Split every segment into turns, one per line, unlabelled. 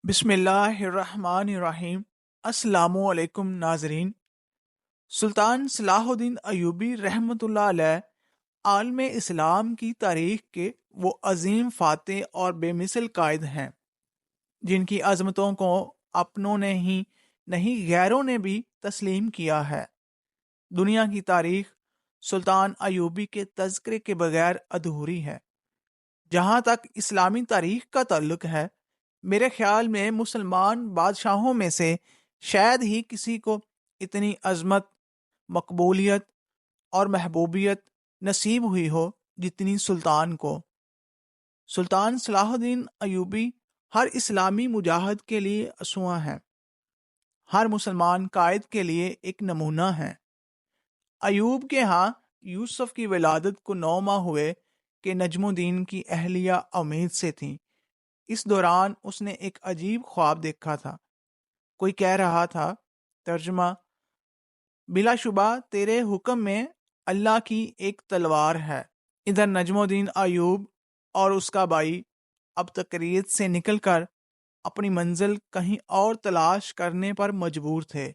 بسم اللہ الرحمن الرحیم۔ السلام علیکم ناظرین۔ سلطان صلاح الدین ایوبی رحمۃ اللہ علیہ عالم اسلام کی تاریخ کے وہ عظیم فاتح اور بے مثل قائد ہیں جن کی عظمتوں کو اپنوں نے ہی نہیں غیروں نے بھی تسلیم کیا ہے۔ دنیا کی تاریخ سلطان ایوبی کے تذکرے کے بغیر ادھوری ہے۔ جہاں تک اسلامی تاریخ کا تعلق ہے، میرے خیال میں مسلمان بادشاہوں میں سے شاید ہی کسی کو اتنی عظمت، مقبولیت اور محبوبیت نصیب ہوئی ہو جتنی سلطان کو۔ سلطان صلاح الدین ایوبی ہر اسلامی مجاہد کے لیے اسوہ ہیں، ہر مسلمان قائد کے لیے ایک نمونہ ہیں۔ ایوب کے ہاں یوسف کی ولادت کو 9 ماہ ہوئے کہ نجم الدین کی اہلیہ امید سے تھیں۔ اس دوران اس نے ایک عجیب خواب دیکھا تھا۔ کوئی کہہ رہا تھا، ترجمہ: بلا شبہ تیرے حکم میں اللہ کی ایک تلوار ہے۔ ادھر نجم الدین ایوب اور اس کا بھائی اب تقریر سے نکل کر اپنی منزل کہیں اور تلاش کرنے پر مجبور تھے۔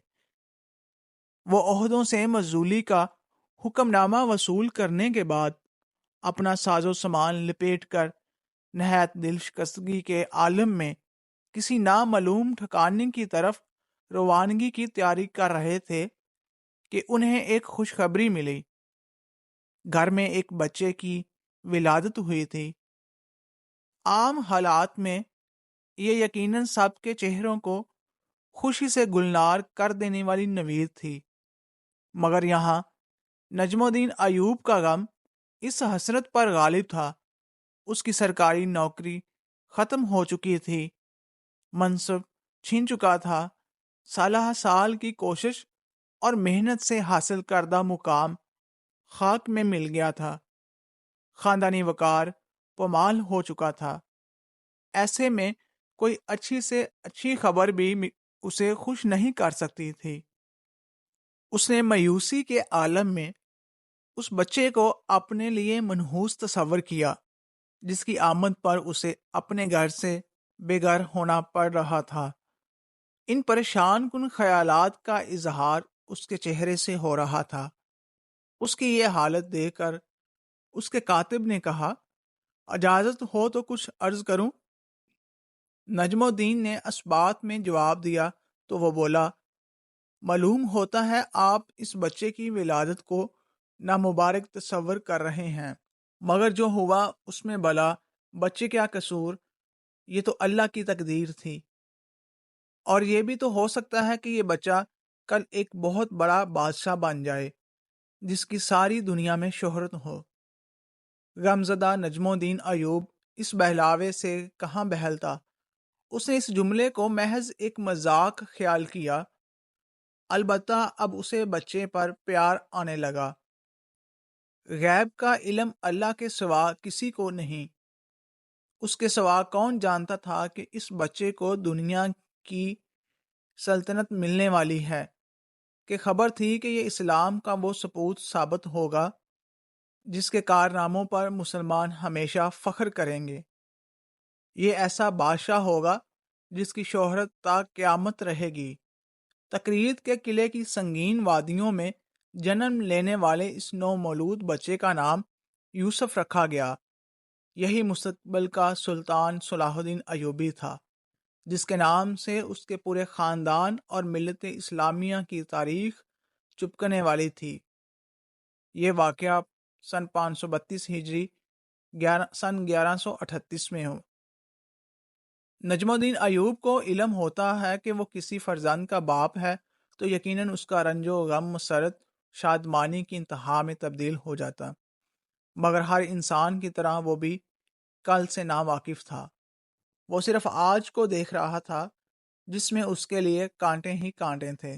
وہ عہدوں سے معزولی کا حکم نامہ وصول کرنے کے بعد اپنا ساز و سامان لپیٹ کر نہایت دل شکستگی کے عالم میں کسی نامعلوم ٹھکانے کی طرف روانگی کی تیاری کر رہے تھے کہ انہیں ایک خوشخبری ملی۔ گھر میں ایک بچے کی ولادت ہوئی تھی۔ عام حالات میں یہ یقیناً سب کے چہروں کو خوشی سے گلنار کر دینے والی نوید تھی، مگر یہاں نجم الدین ایوب کا غم اس حسرت پر غالب تھا۔ اس کی سرکاری نوکری ختم ہو چکی تھی، منصب چھین چکا تھا، سالہ سال کی کوشش اور محنت سے حاصل کردہ مقام خاک میں مل گیا تھا، خاندانی وقار پامال ہو چکا تھا۔ ایسے میں کوئی اچھی سے اچھی خبر بھی اسے خوش نہیں کر سکتی تھی۔ اس نے مایوسی کے عالم میں اس بچے کو اپنے لیے منحوس تصور کیا جس کی آمد پر اسے اپنے گھر سے بے گھر ہونا پڑ رہا تھا۔ ان پریشان کن خیالات کا اظہار اس کے چہرے سے ہو رہا تھا۔ اس کی یہ حالت دیکھ کر اس کے کاتب نے کہا، اجازت ہو تو کچھ عرض کروں؟ نجم الدین نے اسبات میں جواب دیا تو وہ بولا، معلوم ہوتا ہے آپ اس بچے کی ولادت کو نامبارک تصور کر رہے ہیں، مگر جو ہوا اس میں بلا، بچے کیا قصور، یہ تو اللہ کی تقدیر تھی۔ اور یہ بھی تو ہو سکتا ہے کہ یہ بچہ کل ایک بہت بڑا بادشاہ بن جائے جس کی ساری دنیا میں شہرت ہو۔ غمزدہ نجم الدین ایوب اس بہلاوے سے کہاں بہلتا۔ اس نے اس جملے کو محض ایک مذاق خیال کیا، البتہ اب اسے بچے پر پیار آنے لگا۔ غیب کا علم اللہ کے سوا کسی کو نہیں۔ اس کے سوا کون جانتا تھا کہ اس بچے کو دنیا کی سلطنت ملنے والی ہے، کہ خبر تھی کہ یہ اسلام کا وہ سپوت ثابت ہوگا جس کے کارناموں پر مسلمان ہمیشہ فخر کریں گے۔ یہ ایسا بادشاہ ہوگا جس کی شہرت تا قیامت رہے گی۔ تقرید کے قلعے کی سنگین وادیوں میں جنم لینے والے اس نو مولود بچے کا نام یوسف رکھا گیا۔ یہی مستقبل کا سلطان صلاح الدین ایوبی تھا، جس کے نام سے اس کے پورے خاندان اور ملت اسلامیہ کی تاریخ چپکنے والی تھی۔ یہ واقعہ سن 532 ہجری سن 1138 میں ہو۔ نجم الدین ایوب کو علم ہوتا ہے کہ وہ کسی فرزند کا باپ ہے تو یقیناً اس کا رنج و غم مسرت شادمانی کی انتہا میں تبدیل ہو جاتا، مگر ہر انسان کی طرح وہ بھی کل سے ناواقف تھا۔ وہ صرف آج کو دیکھ رہا تھا جس میں اس کے لیے کانٹے ہی کانٹے تھے۔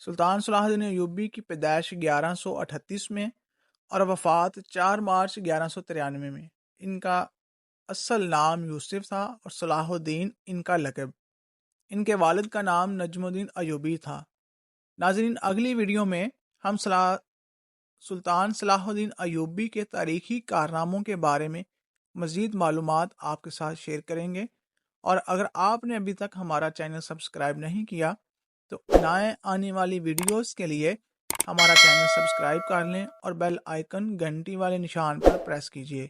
سلطان صلاح الدین ایوبی کی پیدائش 1138 میں اور وفات 4 مارچ 1193 میں۔ ان کا اصل نام یوسف تھا اور صلاح الدین ان کا لقب۔ ان کے والد کا نام نجم الدین ایوبی تھا۔ ناظرین، اگلی ویڈیو میں ہم سلطان صلاح الدین ایوبی کے تاریخی کارناموں کے بارے میں مزید معلومات آپ کے ساتھ شیئر کریں گے۔ اور اگر آپ نے ابھی تک ہمارا چینل سبسکرائب نہیں کیا تو نئے آنے والی ویڈیوز کے لیے ہمارا چینل سبسکرائب کر لیں اور بیل آئیکن گھنٹی والے نشان پر پریس کیجیے